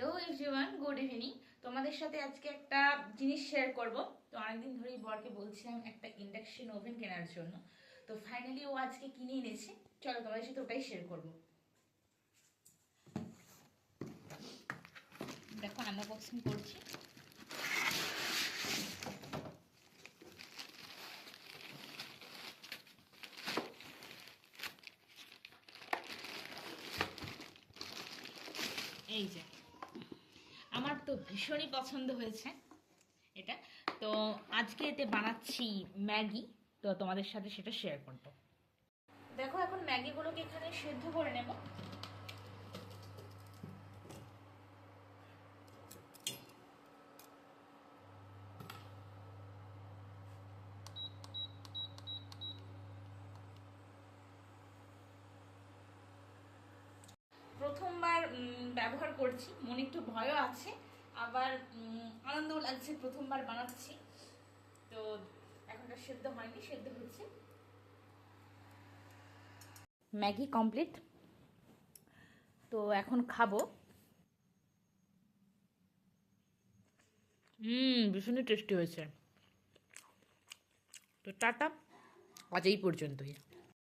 Hello everyone, good evening. তোমাদের সাথে আজকে একটা জিনিস শেয়ার করব। তো অনেকদিন ধরেই বরকে বলছিলাম একটা ইন্ডাকশন ওভেন কেনার জন্য। তো ফাইনালি ও আজকে কিনে এনেছে। চলো তোমাদের সাথে ওটাই শেয়ার করব। দেখো আনবক্সিং করছি। এই যে আমার তো ভীষণই পছন্দ হয়েছে এটা। তো আজকে এতে বানাচ্ছি ম্যাগি। তো তোমাদের সাথে সেটা শেয়ার করব। দেখো এখন ম্যাগিগুলোকে এখানে সেদ্ধ করে নেব। প্রথমবার ব্যবহার করছি, মনে একটু ভয়ও আছে, আবার আনন্দও লাগছে, প্রথমবার বানাচ্ছি। তো এখনটা সেদ্ধ হয়নি, সেদ্ধ হচ্ছে। Maggi complete. তো এখন খাবো। ভীষণই টেস্টি হয়েছে। তো টাটা, আজ এই পর্যন্তই।